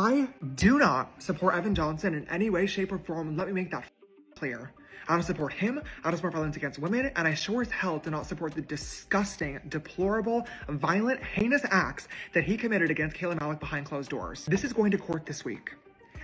I do not support Evan Johnson in any way, shape, or form. Let me make that clear. I don't support him, I don't support violence against women, and I sure as hell do not support the disgusting, deplorable, violent, heinous acts that he committed against Kayla Malik behind closed doors. This is going to court this week.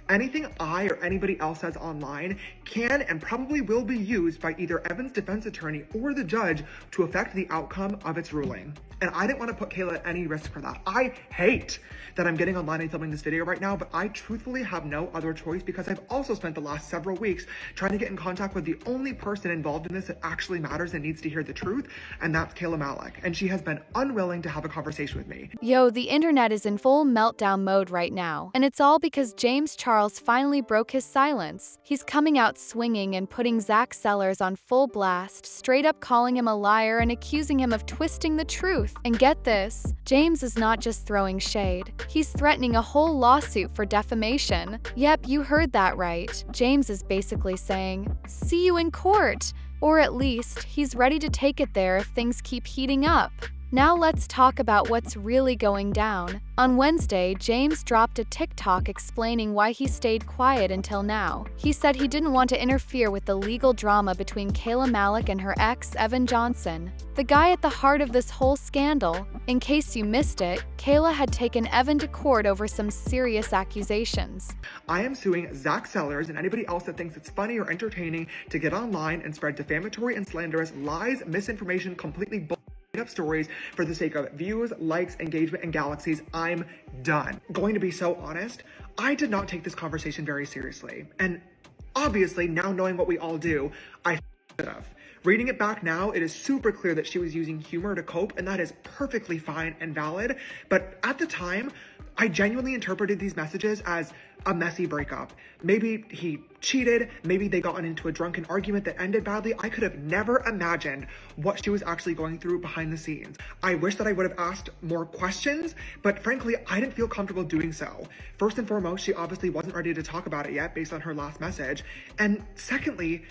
Anything I or anybody else says online can and probably will be used by either Evan's defense attorney or the judge to affect the outcome of its ruling. And I didn't want to put Kayla at any risk for that. I hate that I'm getting online and filming this video right now, but I truthfully have no other choice because I've also spent the last several weeks trying to get in contact with the only person involved in this that actually matters and needs to hear the truth, and that's Kayla Malik. And she has been unwilling to have a conversation with me. Yo, the internet is in full meltdown mode right now, and it's all because James Charles finally broke his silence. He's coming out swinging and putting Zach Sellers on full blast, straight up calling him a liar and accusing him of twisting the truth. And get this, James is not just throwing shade. He's threatening a whole lawsuit for defamation. Yep, you heard that right. James is basically saying, "See you in court." Or at least, he's ready to take it there if things keep heating up. Now let's talk about what's really going down. On Wednesday, James dropped a TikTok explaining why he stayed quiet until now. He said he didn't want to interfere with the legal drama between Kayla Malik and her ex, Evan Johnson, the guy at the heart of this whole scandal. In case you missed it, Kayla had taken Evan to court over some serious accusations. I am suing Zach Sellers and anybody else that thinks it's funny or entertaining to get online and spread defamatory and slanderous lies, misinformation, completely up stories for the sake of views, likes, engagement, and galaxies. I'm done. Going to be so honest, I did not take this conversation very seriously. And obviously, now knowing what we all do, I should have. Reading it back now, it is super clear that she was using humor to cope, and that is perfectly fine and valid. But at the time, I genuinely interpreted these messages as a messy breakup. Maybe he cheated, maybe they got into a drunken argument that ended badly. I could have never imagined what she was actually going through behind the scenes. I wish that I would have asked more questions, but frankly, I didn't feel comfortable doing so. First and foremost, she obviously wasn't ready to talk about it yet based on her last message. And secondly,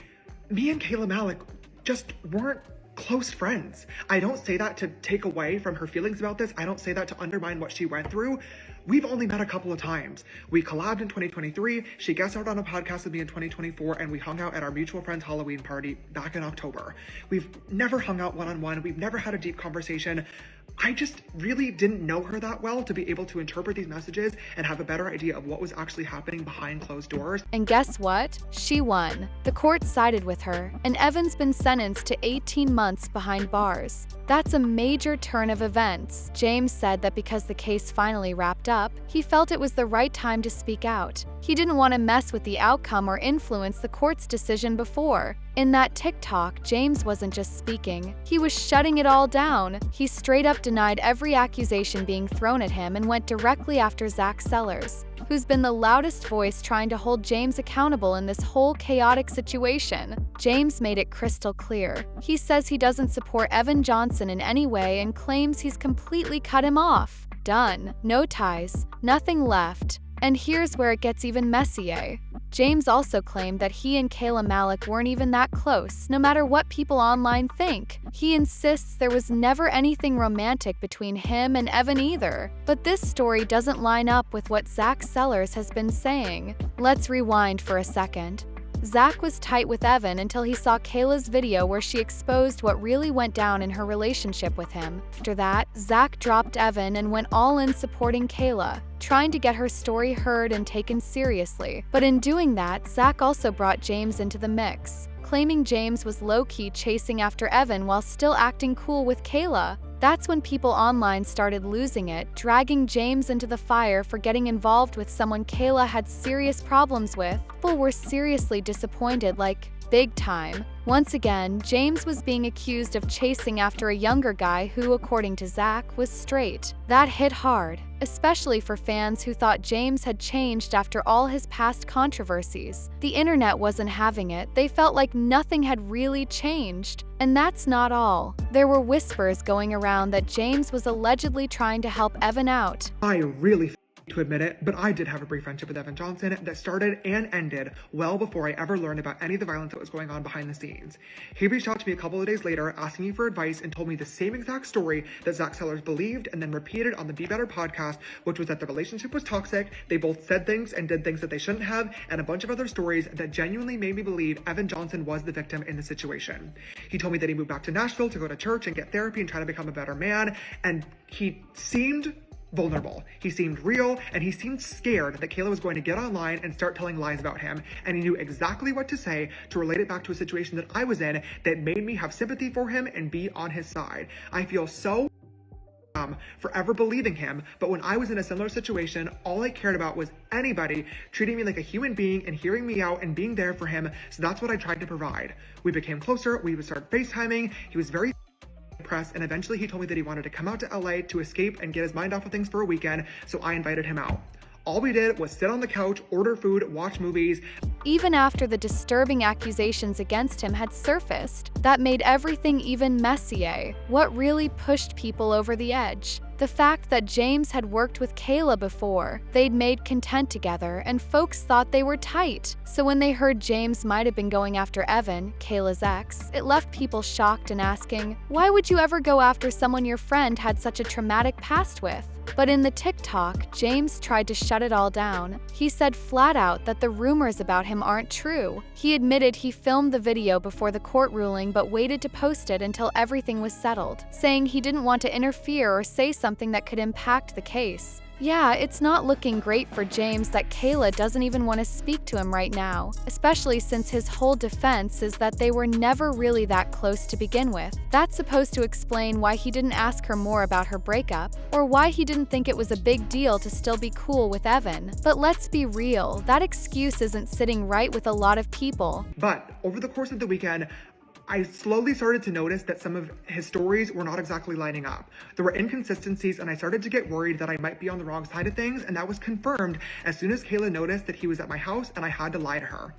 me and Kayla Malik just weren't close friends. I don't say that to take away from her feelings about this. I don't say that to undermine what she went through. We've only met a couple of times. We collabed in 2023, she guest starred on a podcast with me in 2024, and we hung out at our mutual friend's Halloween party back in October. We've never hung out one-on-one. We've never had a deep conversation. I just really didn't know her that well to be able to interpret these messages and have a better idea of what was actually happening behind closed doors. And guess what? She won. The court sided with her, and Evan's been sentenced to 18 months behind bars. That's a major turn of events. James said that because the case finally wrapped up, he felt it was the right time to speak out. He didn't want to mess with the outcome or influence the court's decision before. In that TikTok, James wasn't just speaking, he was shutting it all down. He straight up denied every accusation being thrown at him and went directly after Zach Sellers, who's been the loudest voice trying to hold James accountable in this whole chaotic situation. James made it crystal clear. He says he doesn't support Evan Johnson in any way and claims he's completely cut him off. Done. No ties. Nothing left. And here's where it gets even messier. James also claimed that he and Kayla Malik weren't even that close, no matter what people online think. He insists there was never anything romantic between him and Evan either. But this story doesn't line up with what Zach Sellers has been saying. Let's rewind for a second. Zach was tight with Evan until he saw Kayla's video where she exposed what really went down in her relationship with him. After that, Zach dropped Evan and went all in supporting Kayla, trying to get her story heard and taken seriously. But in doing that, Zach also brought James into the mix, claiming James was low-key chasing after Evan while still acting cool with Kayla. That's when people online started losing it, dragging James into the fire for getting involved with someone Kayla had serious problems with. People were seriously disappointed, like, big time. Once again, James was being accused of chasing after a younger guy who, according to Zach, was straight. That hit hard, especially for fans who thought James had changed after all his past controversies. The internet wasn't having it. They felt like nothing had really changed. And that's not all. There were whispers going around that James was allegedly trying to help Evan out. I really to admit it, but I did have a brief friendship with Evan Johnson that started and ended well before I ever learned about any of the violence that was going on behind the scenes. He reached out to me a couple of days later asking me for advice and told me the same exact story that Zach Sellers believed and then repeated on the Be Better podcast, which was that the relationship was toxic, they both said things and did things that they shouldn't have, and a bunch of other stories that genuinely made me believe Evan Johnson was the victim in the situation. He told me that he moved back to Nashville to go to church and get therapy and try to become a better man, and he seemed vulnerable. He seemed real, and he seemed scared that Kayla was going to get online and start telling lies about him, and he knew exactly what to say to relate it back to a situation that I was in that made me have sympathy for him and be on his side. I feel so forever believing him, but when I was in a similar situation, all I cared about was anybody treating me like a human being and hearing me out and being there for him, so that's what I tried to provide. We became closer, we would start FaceTiming, he was very press, and eventually he told me that he wanted to come out to LA to escape and get his mind off of things for a weekend, so I invited him out. All we did was sit on the couch, order food, watch movies. Even after the disturbing accusations against him had surfaced, that made everything even messier. What really pushed people over the edge? The fact that James had worked with Kayla before, they'd made content together, and folks thought they were tight. So when they heard James might have been going after Evan, Kayla's ex, it left people shocked and asking, why would you ever go after someone your friend had such a traumatic past with? But in the TikTok, James tried to shut it all down. He said flat out that the rumors about him aren't true. He admitted he filmed the video before the court ruling but waited to post it until everything was settled, saying he didn't want to interfere or say something that could impact the case. Yeah, it's not looking great for James that Kayla doesn't even want to speak to him right now, especially since his whole defense is that they were never really that close to begin with. That's supposed to explain why he didn't ask her more about her breakup, or why he didn't think it was a big deal to still be cool with Evan. But let's be real, that excuse isn't sitting right with a lot of people. But over the course of the weekend, I slowly started to notice that some of his stories were not exactly lining up. There were inconsistencies, and I started to get worried that I might be on the wrong side of things, and that was confirmed as soon as Kayla noticed that he was at my house and I had to lie to her.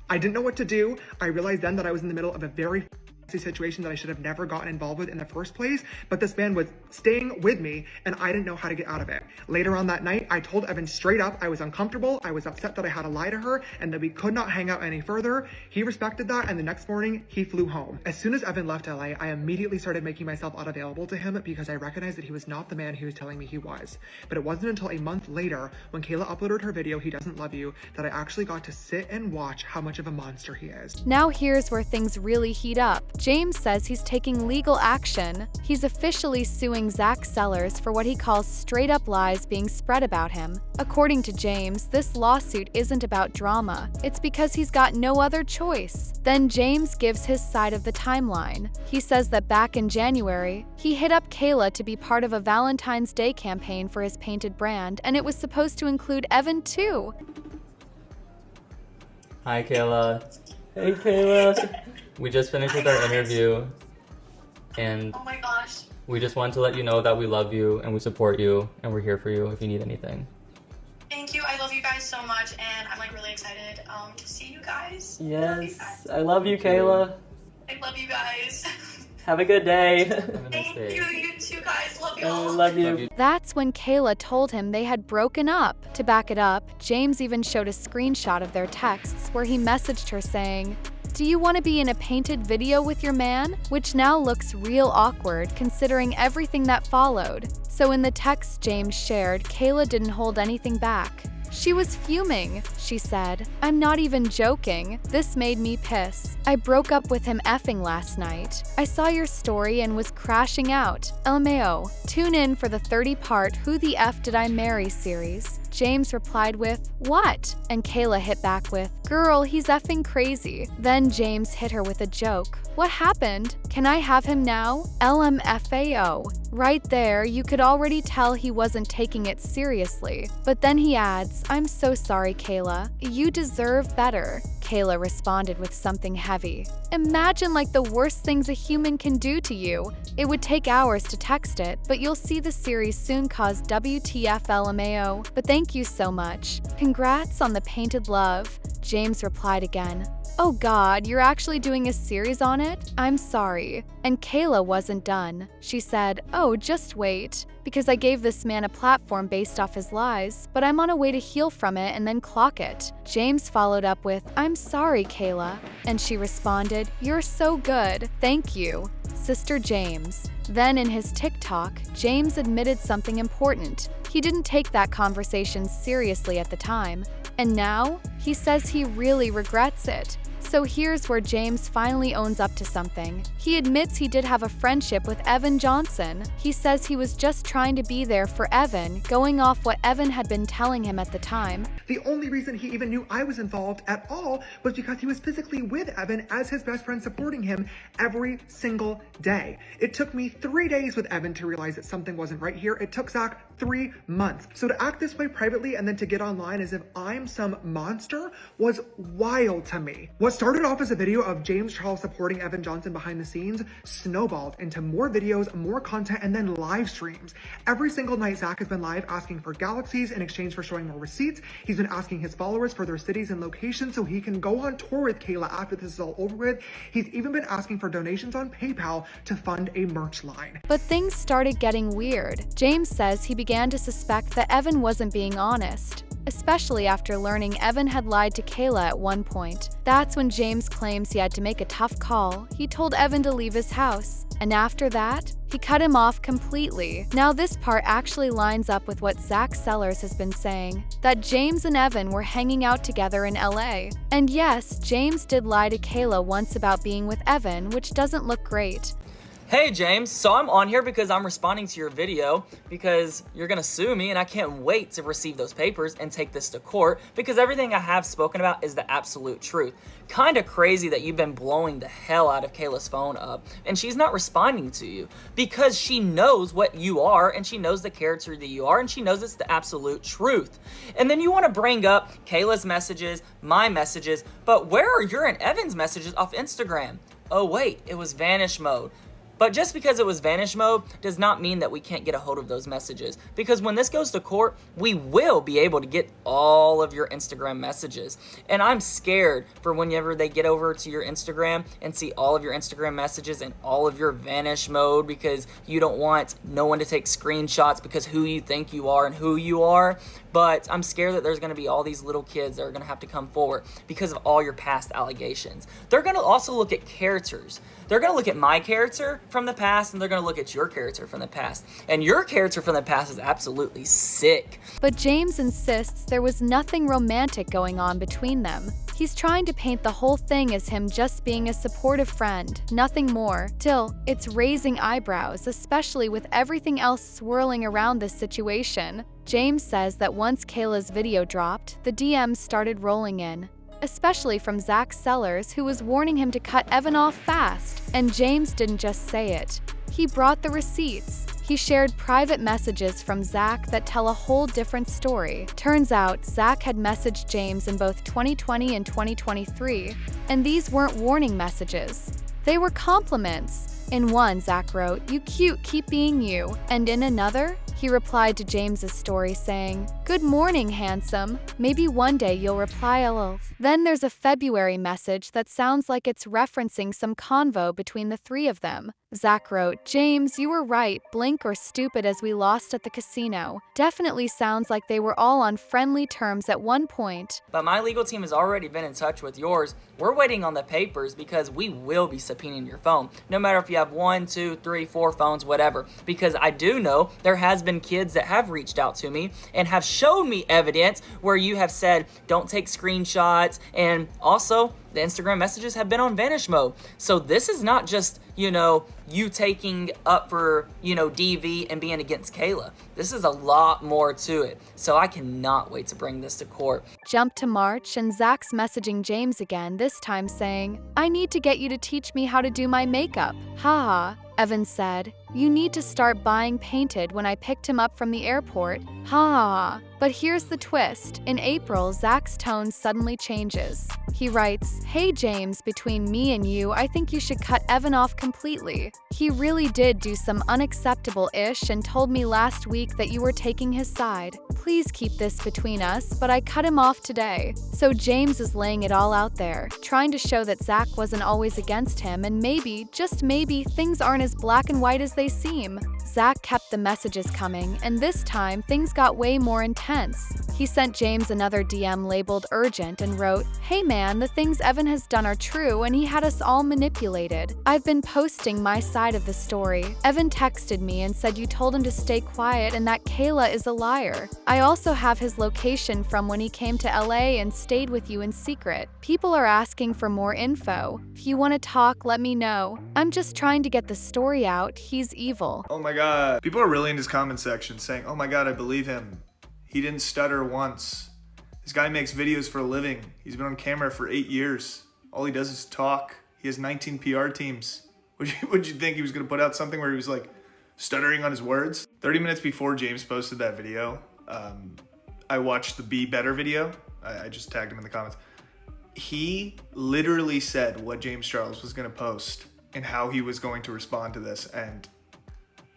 I didn't know what to do. I realized then that I was in the middle of a very situation that I should have never gotten involved with in the first place, but this man was staying with me and I didn't know how to get out of it. Later on that night, I told Evan straight up I was uncomfortable, I was upset that I had to lie to her, and that we could not hang out any further. He respected that, and the next morning, he flew home. As soon as Evan left LA, I immediately started making myself unavailable to him because I recognized that he was not the man he was telling me he was. But it wasn't until a month later, when Kayla uploaded her video, He Doesn't Love You, that I actually got to sit and watch how much of a monster he is. Now here's where things really heat up. James says he's taking legal action. He's officially suing Zach Sellers for what he calls straight-up lies being spread about him. According to James, this lawsuit isn't about drama. It's because he's got no other choice. Then James gives his side of the timeline. He says that back in January, he hit up Kayla to be part of a Valentine's Day campaign for his painted brand, and it was supposed to include Evan too. Hi, Kayla. Hey, Kayla. We just finished with our interview, and oh my gosh. We just want to let you know that we love you and we support you and we're here for you if you need anything. Thank you. I love you guys so much, and I'm like really excited to see you guys. Yes, I love you, Kayla. I love you guys. Have a good day. Thank you. You too, guys. Love you all. I love you. That's when Kayla told him they had broken up. To back it up, James even showed a screenshot of their texts where he messaged her saying, "Do you want to be in a painted video with your man?" Which now looks real awkward considering everything that followed. So in the text James shared, Kayla didn't hold anything back. She was fuming. She said, "I'm not even joking. This made me piss. I broke up with him effing last night. I saw your story and was crashing out. LMAO. Tune in for the 30-part Who the F Did I Marry series." James replied with, "What?" And Kayla hit back with, "Girl, he's effing crazy." Then James hit her with a joke. "What happened? Can I have him now?" LMFAO. Right there, you could already tell he wasn't taking it seriously. But then he adds, "I'm so sorry, Kayla. You deserve better." Kayla responded with something heavy. Imagine like the worst things a human can do to you. It would take hours to text it, but you'll see the series soon cause WTF LMAO. But thank you so much. Congrats on the painted love. James replied again, "Oh God, you're actually doing a series on it? I'm sorry." And Kayla wasn't done. She said, "Oh, just wait. Because I gave this man a platform based off his lies, but I'm on a way to heal from it and then clock it." James followed up with, "I'm sorry, Kayla." And she responded, "You're so good. Thank you, Sister James." Then in his TikTok, James admitted something important. He didn't take that conversation seriously at the time. And now, he says he really regrets it. So here's where James finally owns up to something. He admits he did have a friendship with Evan Johnson. He says he was just trying to be there for Evan, going off what Evan had been telling him at the time. The only reason he even knew I was involved at all was because he was physically with Evan as his best friend, supporting him every single day. It took me 3 days with Evan to realize that something wasn't right here. It took Zach 3 months. So to act this way privately and then to get online as if I'm some monster was wild to me. What started off as a video of James Charles supporting Evan Johnson behind the scenes snowballed into more videos, more content, and then live streams. Every single night, Zach has been live asking for galaxies in exchange for showing more receipts. He's been asking his followers for their cities and locations so he can go on tour with Kayla after this is all over with. He's even been asking for donations on PayPal to fund a merch line. But things started getting weird. James says he began to suspect that Evan wasn't being honest, especially after learning Evan had lied to Kayla at one point. That's when James claims he had to make a tough call. He told Evan to leave his house, and after that, he cut him off completely. Now this part actually lines up with what Zach Sellers has been saying, that James and Evan were hanging out together in LA. And yes, James did lie to Kayla once about being with Evan, which doesn't look great. Hey James, so I'm on here because I'm responding to your video because you're gonna sue me, and I can't wait to receive those papers and take this to court because everything I have spoken about is the absolute truth. Kinda crazy that you've been blowing the hell out of Kayla's phone up and she's not responding to you because she knows what you are and she knows the character that you are and she knows it's the absolute truth. And then you wanna bring up Kayla's messages, my messages, but where are your and Evan's messages off Instagram? Oh wait, it was vanish mode. But just because it was vanish mode does not mean that we can't get a hold of those messages. Because when this goes to court, we will be able to get all of your Instagram messages. And I'm scared for whenever they get over to your Instagram and see all of your Instagram messages and all of your vanish mode because you don't want no one to take screenshots because who you think you are and who you are. But I'm scared that there's going to be all these little kids that are going to have to come forward because of all your past allegations. They're going to also look at characters. They're going to look at my character from the past, and they're going to look at your character from the past. And your character from the past is absolutely sick. But James insists there was nothing romantic going on between them. He's trying to paint the whole thing as him just being a supportive friend, nothing more. Still, it's raising eyebrows, especially with everything else swirling around this situation. James says that once Kayla's video dropped, the DMs started rolling in, especially from Zach Sellers, who was warning him to cut Evan off fast. And James didn't just say it. He brought the receipts. He shared private messages from Zach that tell a whole different story. Turns out, Zach had messaged James in both 2020 and 2023, and these weren't warning messages. They were compliments. In one, Zach wrote, "You cute, keep being you." And in another, he replied to James's story saying, "Good morning, handsome. Maybe one day you'll reply LOL." Then there's a February message that sounds like it's referencing some convo between the three of them. Zach wrote, "James, you were right, blink or stupid as we lost at the casino." Definitely sounds like they were all on friendly terms at one point. But my legal team has already been in touch with yours. We're waiting on the papers because we will be subpoenaing your phone. No matter if you have 1, 2, 3, 4 phones, whatever. Because I do know there has been kids that have reached out to me and have shown me evidence where you have said, don't take screenshots. And also, the Instagram messages have been on vanish mode. So this is not just, you taking up for, DV and being against Kayla. This is a lot more to it. So I cannot wait to bring this to court. Jump to March, and Zach's messaging James again, this time saying, "I need to get you to teach me how to do my makeup. Haha." Evan said, "You need to start buying painted when I picked him up from the airport. Ha." But here's the twist. In April, Zach's tone suddenly changes. He writes, "Hey James, between me and you, I think you should cut Evan off completely. He really did do some unacceptable-ish and told me last week think that you were taking his side. Please keep this between us, but I cut him off today. So James is laying it all out there, trying to show that Zach wasn't always against him, and maybe, just maybe, things aren't as black and white as they seem. Zach kept the messages coming, and this time things got way more intense. He sent James another DM labeled urgent and wrote, "Hey man, the things Evan has done are true and he had us all manipulated. I've been posting my side of the story. Evan texted me and said you told him to stay quiet and that Kayla is a liar. I also have his location from when he came to LA and stayed with you in secret. People are asking for more info. If you want to talk, let me know. I'm just trying to get the story out. He's evil." Oh my god. People are really in his comment section saying, "Oh my god, I believe him. He didn't stutter once. This guy makes videos for a living. He's been on camera for 8 years. All he does is talk. He has 19 PR teams." Would you think he was going to put out something where he was like stuttering on his words? 30 minutes before James posted that video, I watched the Be Better video. I just tagged him in the comments. He literally said what James Charles was going to post and how he was going to respond to this, and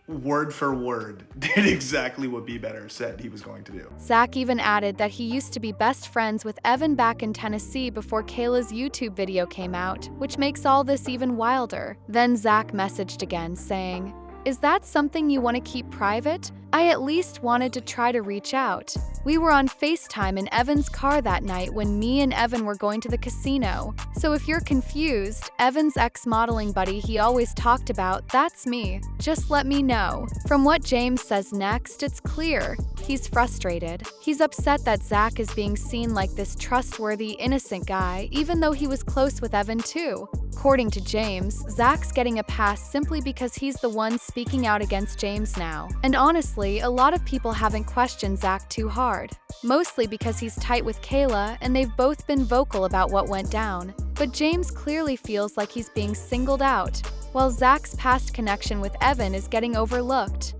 word for word did exactly what Be Better said he was going to do. Zach even added that he used to be best friends with Evan back in Tennessee before Kayla's YouTube video came out, which makes all this even wilder. Then Zach messaged again saying, "Is that something you want to keep private? I at least wanted to try to reach out. We were on FaceTime in Evan's car that night when me and Evan were going to the casino. So if you're confused, Evan's ex-modeling buddy he always talked about, that's me. Just let me know." From what James says next, it's clear. He's frustrated. He's upset that Zach is being seen like this trustworthy, innocent guy, even though he was close with Evan too. According to James, Zach's getting a pass simply because he's the one speaking out against James now. And honestly, a lot of people haven't questioned Zach too hard, mostly because he's tight with Kayla and they've both been vocal about what went down. But James clearly feels like he's being singled out, while Zach's past connection with Evan is getting overlooked.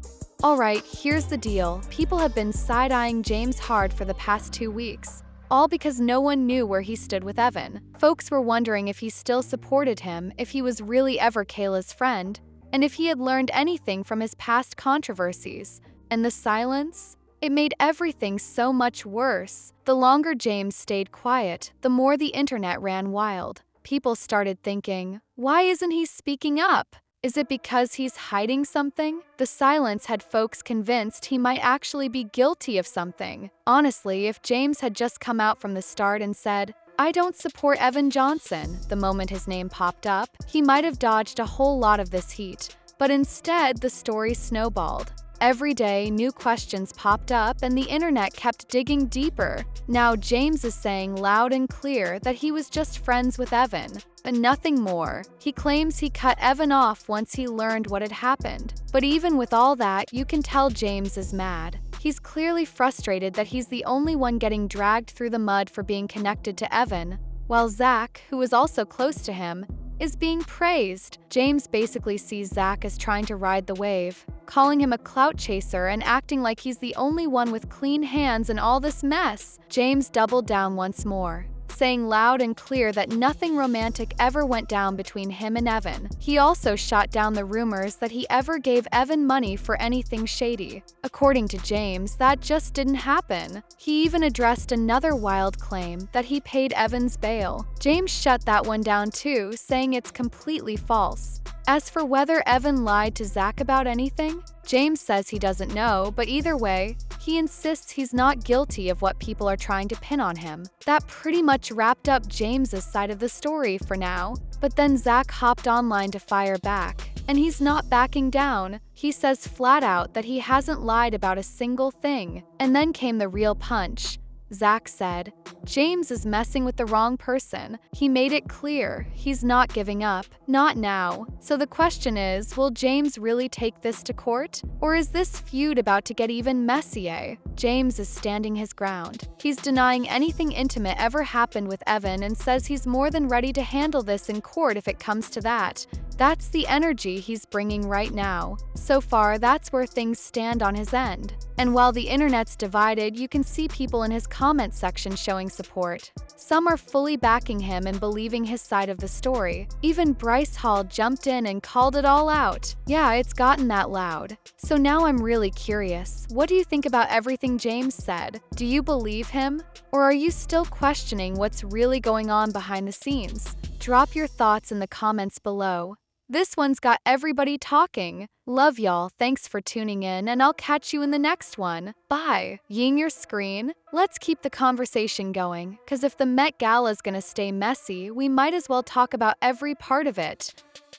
Alright, here's the deal. People have been side-eyeing James hard for the past 2 weeks, all because no one knew where he stood with Evan. Folks were wondering if he still supported him, if he was really ever Kayla's friend, and if he had learned anything from his past controversies. And the silence? It made everything so much worse. The longer James stayed quiet, the more the internet ran wild. People started thinking, why isn't he speaking up? Is it because he's hiding something? The silence had folks convinced he might actually be guilty of something. Honestly, if James had just come out from the start and said, "I don't support Evan Johnson," the moment his name popped up, he might have dodged a whole lot of this heat. But instead, the story snowballed. Every day, new questions popped up and the internet kept digging deeper. Now James is saying loud and clear that he was just friends with Evan, but nothing more. He claims he cut Evan off once he learned what had happened. But even with all that, you can tell James is mad. He's clearly frustrated that he's the only one getting dragged through the mud for being connected to Evan, while Zach, who is also close to him, is being praised. James basically sees Zach as trying to ride the wave, calling him a clout chaser and acting like he's the only one with clean hands in all this mess. James doubled down once more, saying loud and clear that nothing romantic ever went down between him and Evan. He also shot down the rumors that he ever gave Evan money for anything shady. According to James, that just didn't happen. He even addressed another wild claim that he paid Evan's bail. James shut that one down too, saying it's completely false. As for whether Evan lied to Zach about anything, James says he doesn't know, but either way, he insists he's not guilty of what people are trying to pin on him. That pretty much wrapped up James's side of the story for now. But then Zach hopped online to fire back, and he's not backing down. He says flat out that he hasn't lied about a single thing. And then came the real punch. Zach said, "James is messing with the wrong person. He made it clear. He's not giving up. Not now." So the question is, will James really take this to court? Or is this feud about to get even messier? James is standing his ground. He's denying anything intimate ever happened with Evan and says he's more than ready to handle this in court if it comes to that. That's the energy he's bringing right now. So far, that's where things stand on his end. And while the internet's divided, you can see people in his comment section showing support. Some are fully backing him and believing his side of the story. Even Bryce Hall jumped in and called it all out. Yeah, it's gotten that loud. So now I'm really curious. What do you think about everything James said? Do you believe him? Or are you still questioning what's really going on behind the scenes? Drop your thoughts in the comments below. This one's got everybody talking. Love y'all, thanks for tuning in, and I'll catch you in the next one. Bye. Ying your screen? Let's keep the conversation going, cause if the Met Gala's gonna stay messy, we might as well talk about every part of it.